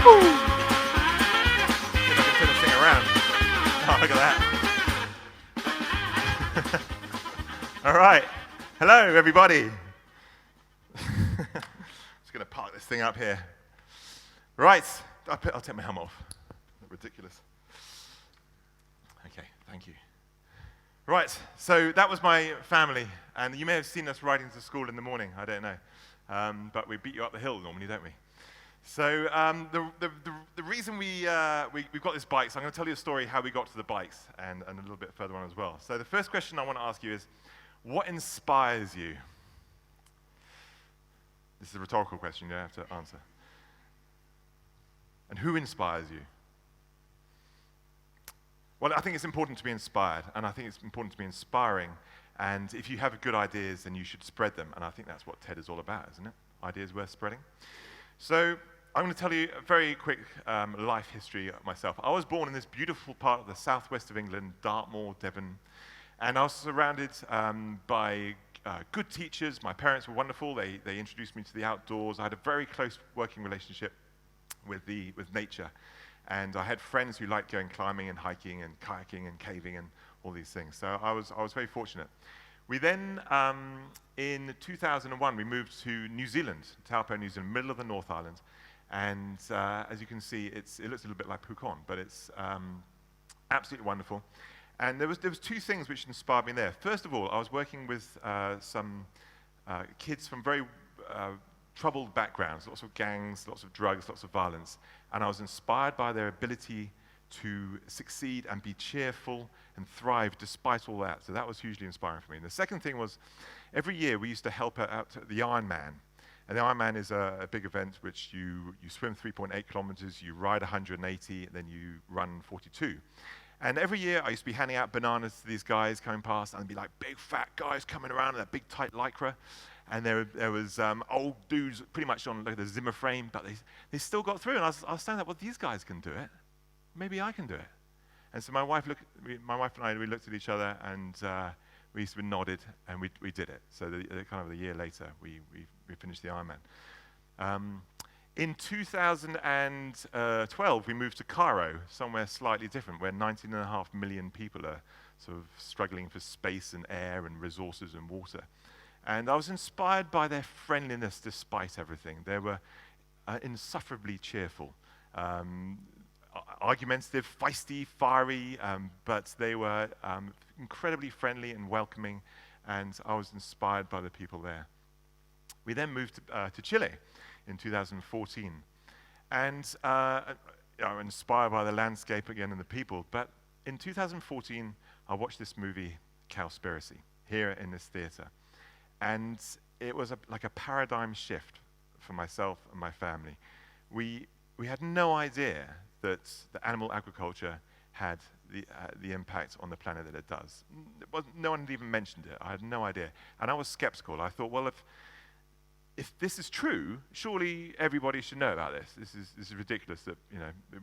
See if I can turn this thing around. Oh, look at that. All right. Hello, everybody. Just going to park this thing up here. Right. I'll take my helmet off. Ridiculous. Okay, thank you. Right, so that was my family, and you may have seen us riding to school in the morning, I don't know. But we beat you up the hill normally, don't we? So the reason we've got this bike, so I'm going to tell you a story how we got to the bikes, and a little bit further on as well. So the first question I want to ask you is, what inspires you? This is a rhetorical question you don't have to answer. And who inspires you? Well, I think it's important to be inspired, and I think it's important to be inspiring. And if you have good ideas, then you should spread them. And I think that's what TED is all about, isn't it? Ideas worth spreading. So I'm going to tell you a very quick life history of myself. I was born in this beautiful part of the southwest of England, Dartmoor, Devon. And I was surrounded by good teachers. My parents were wonderful. They introduced me to the outdoors. I had a very close working relationship with nature. And I had friends who liked going climbing and hiking and kayaking and caving and all these things. So I was very fortunate. We then, in 2001, we moved to New Zealand, Taupo, New Zealand, middle of the North Island. And as you can see, it looks a little bit like Pukon, but it's absolutely wonderful. And there was two things which inspired me there. First of all, I was working with some kids from very troubled backgrounds, lots of gangs, lots of drugs, lots of violence. And I was inspired by their ability to succeed and be cheerful and thrive despite all that. So that was hugely inspiring for me. And the second thing was, every year we used to help out at the Ironman. And the Ironman is a big event which you swim 3.8 kilometers, you ride 180, and then you run 42. And every year I used to be handing out bananas to these guys coming past, and there'd be like big fat guys coming around in that big tight lycra. And there was old dudes pretty much on like the Zimmer frame, but they still got through. And I was standing there, well, these guys can do it. Maybe I can do it. And so my wife and I, we looked at each other, and we nodded, and we did it. So kind of a year later, we finished the Ironman. In 2012, we moved to Cairo, somewhere slightly different, where 19.5 million people are sort of struggling for space and air and resources and water. And I was inspired by their friendliness despite everything. They were insufferably cheerful, argumentative, feisty, fiery, but they were incredibly friendly and welcoming, and I was inspired by the people there. We then moved to Chile in 2014, and inspired by the landscape again and the people. But in 2014, I watched this movie, Cowspiracy, here in this theater. And it was like a paradigm shift for myself and my family. We had no idea that the animal agriculture had the impact on the planet that it does. No one had even mentioned it. I had no idea. And I was skeptical. I thought, well, if this is true, surely everybody should know about this. This is ridiculous that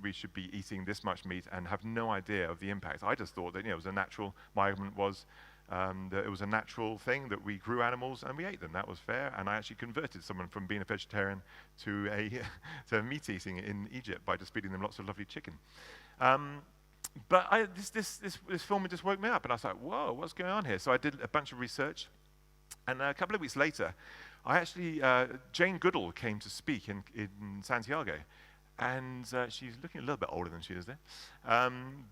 we should be eating this much meat and have no idea of the impact. I just thought that it was a natural. My argument was that it was a natural thing that we grew animals and we ate them. That was fair, and I actually converted someone from being a vegetarian to to meat eating in Egypt by just feeding them lots of lovely chicken. But this film just woke me up, and I was like, whoa, what's going on here? So I did a bunch of research, and a couple of weeks later, Jane Goodall came to speak in Santiago. And she's looking a little bit older than she is there.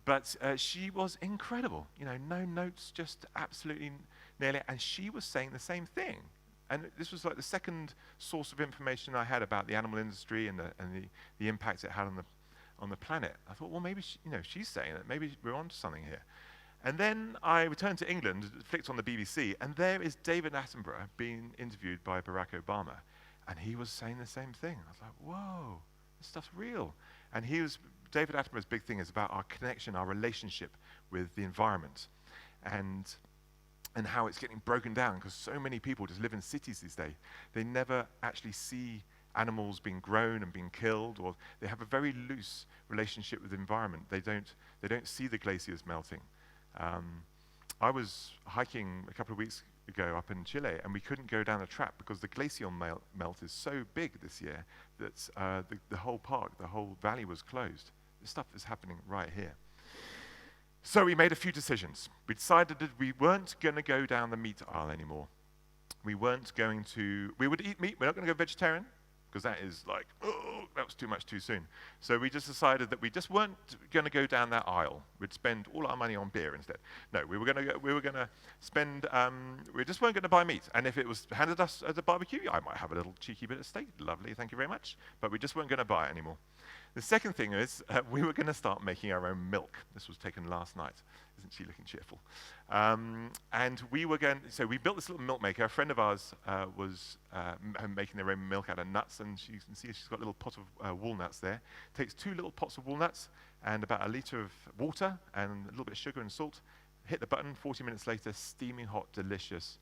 But she was incredible. No notes, just absolutely nail it. And she was saying the same thing. And this was like the second source of information I had about the animal industry and the impact it had on the planet. I thought, well, maybe she's saying that. Maybe we're onto something here. And then I returned to England, flicked on the BBC, and there is David Attenborough being interviewed by Barack Obama. And he was saying the same thing. I was like, whoa. Stuff's real. And David Attenborough's big thing is about our connection, our relationship with the environment, and how it's getting broken down because so many people just live in cities these days. They never actually see animals being grown and being killed, or they have a very loose relationship with the environment. They don't see the glaciers melting. I was hiking a couple of weeks ago up in Chile, and we couldn't go down the track because the glacial melt is so big this year that the whole park, the whole valley was closed. This stuff is happening right here. So we made a few decisions. We decided that we weren't going to go down the meat aisle anymore. We would eat meat, we're not going to go vegetarian, because that is like, oh, that was too much too soon. So we just decided that we just weren't going to go down that aisle. We'd spend all our money on beer instead. No, we just weren't going to buy meat. And if it was handed us as a barbecue, I might have a little cheeky bit of steak. Lovely, thank you very much. But we just weren't going to buy it anymore. The second thing is we were going to start making our own milk. This was taken last night. Isn't she looking cheerful? And we built this little milk maker. A friend of ours was making their own milk out of nuts, and you can see she's got a little pot of walnuts there. Takes 2 little pots of walnuts and about 1 liter of water and a little bit of sugar and salt. Hit the button, 40 minutes later, steaming hot, delicious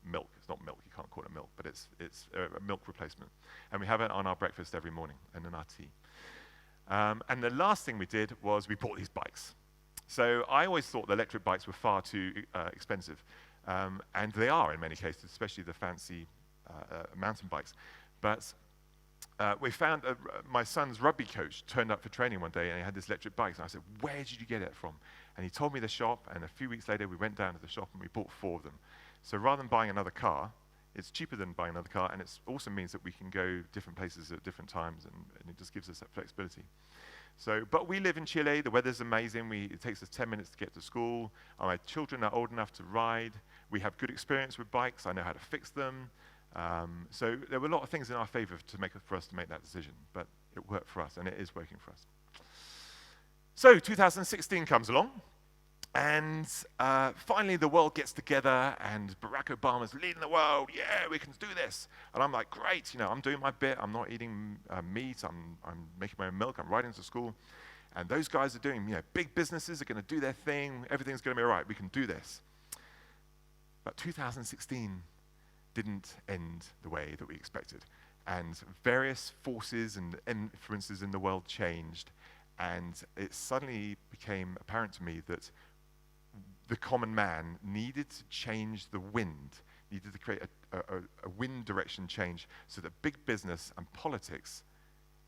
milk. It's not milk, you can't call it milk, but it's a milk replacement. And we have it on our breakfast every morning and in our tea. And the last thing we did was we bought these bikes. So I always thought the electric bikes were far too expensive, and they are in many cases, especially the fancy mountain bikes. But we found my son's rugby coach turned up for training one day, and he had this electric bike. And I said, "Where did you get it from?" And he told me the shop, and a few weeks later we went down to the shop and we bought 4 of them. So rather than buying another car, it's cheaper than buying another car, and it also means that we can go different places at different times, and it just gives us that flexibility. So, but we live in Chile, the weather's amazing, it takes us 10 minutes to get to school, my children are old enough to ride, we have good experience with bikes, I know how to fix them. So there were a lot of things in our favor for us to make that decision, but it worked for us, and it is working for us. So 2016 comes along, and finally the world gets together, and Barack Obama's leading the world. Yeah, we can do this. And I'm like, great, I'm doing my bit. I'm not eating meat. I'm making my own milk. I'm riding to school. And those guys are doing, big businesses are going to do their thing. Everything's going to be all right. We can do this. But 2016 didn't end the way that we expected. And various forces and influences in the world changed. And it suddenly became apparent to me that the common man needed to change the wind, needed to create a wind direction change so that big business and politics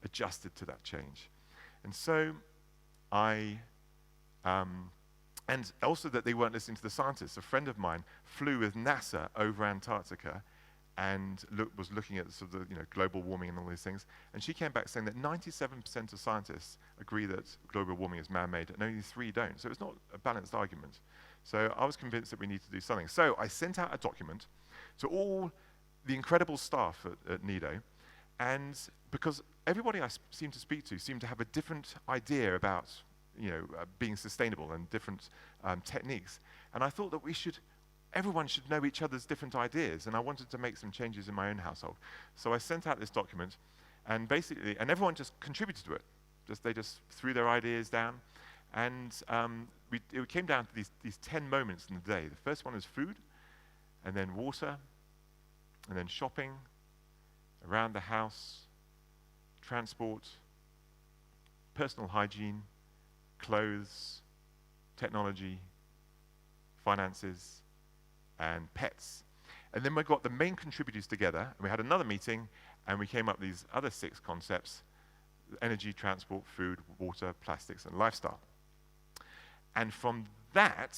adjusted to that change. And so and also that they weren't listening to the scientists. A friend of mine flew with NASA over Antarctica and was looking at sort of global warming and all these things. And she came back saying that 97% of scientists agree that global warming is man-made, and only 3 don't. So it's not a balanced argument. So I was convinced that we need to do something. So I sent out a document to all the incredible staff at Nido, and because everybody I seemed to speak to seemed to have a different idea about being sustainable and different techniques. And I thought that everyone should know each other's different ideas, and I wanted to make some changes in my own household. So I sent out this document, and everyone just contributed to it. They just threw their ideas down, and it came down to these 10 moments in the day. The first one is food, and then water, and then shopping, around the house, transport, personal hygiene, clothes, technology, finances, and pets. And then we got the main contributors together, and we had another meeting, and we came up with these other 6 concepts: energy, transport, food, water, plastics, and lifestyle. And from that,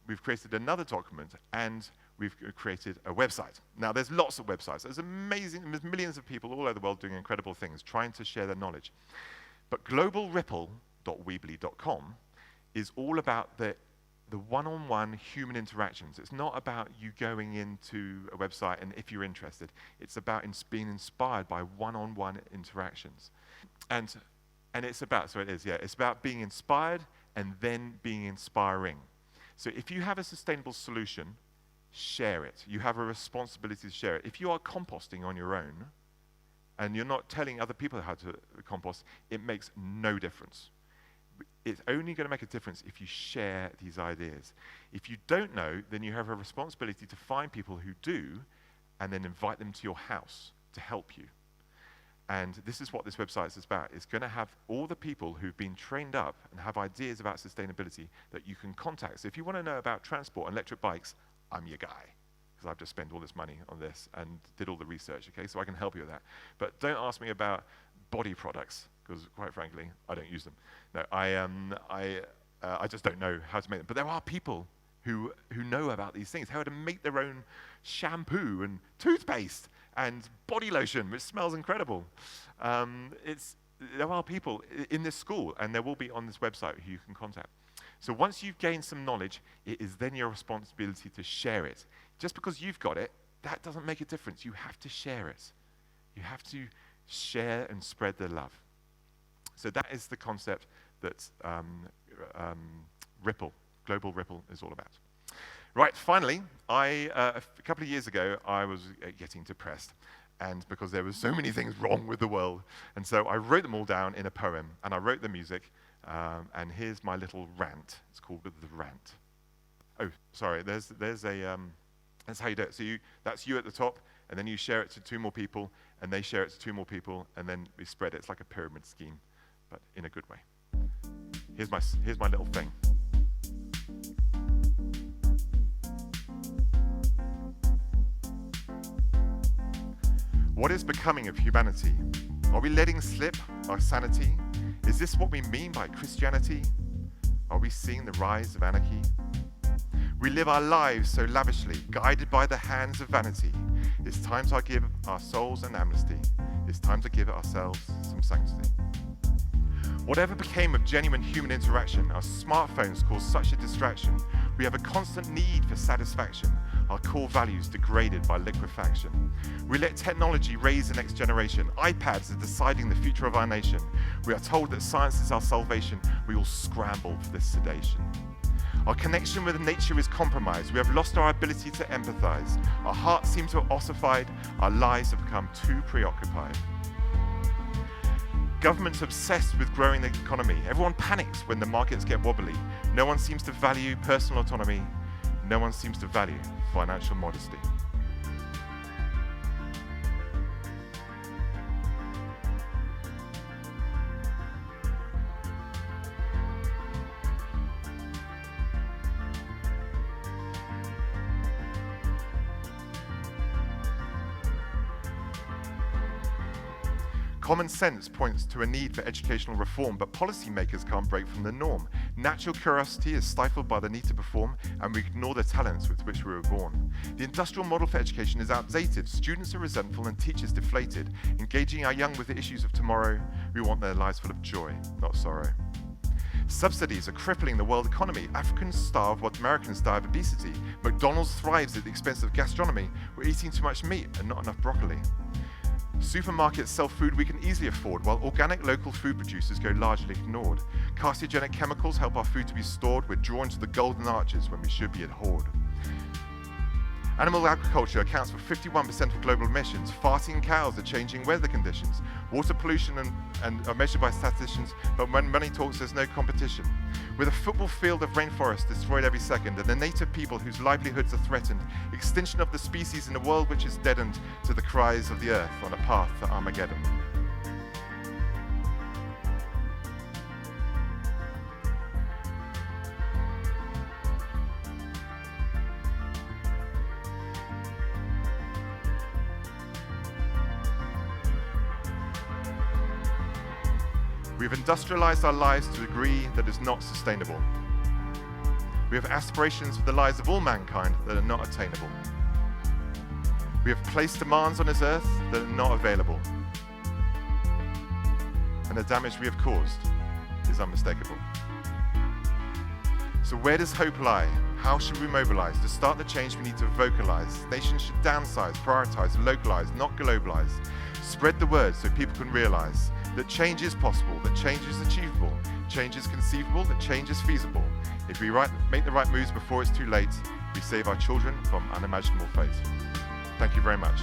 we've created another document, and we've created a website. Now, there's lots of websites. There's millions of people all over the world doing incredible things, trying to share their knowledge. But globalripple.weebly.com is all about the one-on-one human interactions. It's not about you going into a website and if you're interested. It's about being inspired by one-on-one interactions. And it's about, it's about being inspired and then being inspiring. So if you have a sustainable solution, share it. You have a responsibility to share it. If you are composting on your own and you're not telling other people how to compost, it makes no difference. It's only going to make a difference if you share these ideas. If you don't know, then you have a responsibility to find people who do and then invite them to your house to help you. And this is what this website is about. It's going to have all the people who've been trained up and have ideas about sustainability that you can contact. So if you want to know about transport and electric bikes, I'm your guy, because I've just spent all this money on this and did all the research, okay? So I can help you with that. But don't ask me about body products, because quite frankly, I don't use them. No, I just don't know how to make them. But there are people who know about these things, how to make their own shampoo and toothpaste and body lotion, which smells incredible. There are people in this school, and there will be on this website who you can contact. So once you've gained some knowledge, it is then your responsibility to share it. Just because you've got it, that doesn't make a difference. You have to share it. You have to share and spread the love. So that is the concept that Global Ripple is all about. Right, finally, a couple of years ago, I was getting depressed, and because there were so many things wrong with the world, and so I wrote them all down in a poem, and I wrote the music, and here's my little rant. It's called The Rant. Oh, sorry, there's that's how you do it. So that's you at the top, and then you share it to 2 more people, and they share it to 2 more people, and then we spread it. It's like a pyramid scheme, but in a good way. Here's my little thing. What is becoming of humanity? Are we letting slip our sanity? Is this what we mean by Christianity? Are we seeing the rise of anarchy? We live our lives so lavishly, guided by the hands of vanity. It's time to give our souls an amnesty. It's time to give ourselves some sanctity. Whatever became of genuine human interaction, our smartphones cause such a distraction. We have a constant need for satisfaction, our core values degraded by liquefaction. We let technology raise the next generation. iPads are deciding the future of our nation. We are told that science is our salvation. We all scramble for this sedation. Our connection with nature is compromised. We have lost our ability to empathize. Our hearts seem to have ossified. Our lives have become too preoccupied. Governments obsessed with growing the economy. Everyone panics when the markets get wobbly. No one seems to value personal autonomy. No one seems to value financial modesty. Common sense points to a need for educational reform, but policymakers can't break from the norm. Natural curiosity is stifled by the need to perform, and we ignore the talents with which we were born. The industrial model for education is outdated. Students are resentful and teachers deflated. Engaging our young with the issues of tomorrow, we want their lives full of joy, not sorrow. Subsidies are crippling the world economy. Africans starve while Americans die of obesity. McDonald's thrives at the expense of gastronomy. We're eating too much meat and not enough broccoli. Supermarkets sell food we can easily afford, while organic local food producers go largely ignored. Carcinogenic chemicals help our food to be stored. We're drawn to the golden arches when we should be abhorred. Animal agriculture accounts for 51% of global emissions. Farting cows are changing weather conditions. Water pollution and are measured by statisticians, but when money talks, there's no competition. With a football field of rainforest destroyed every second, and the native people whose livelihoods are threatened, extinction of the species in a world which is deadened to the cries of the earth on a path to Armageddon. We have industrialized our lives to a degree that is not sustainable. We have aspirations for the lives of all mankind that are not attainable. We have placed demands on this earth that are not available. And the damage we have caused is unmistakable. So where does hope lie? How should we mobilize? To start the change, we need to vocalize. Nations should downsize, prioritize, localize, not globalize. Spread the word so people can realize that change is possible, that change is achievable, change is conceivable, that change is feasible. If we make the right moves before it's too late, we save our children from unimaginable fate. Thank you very much.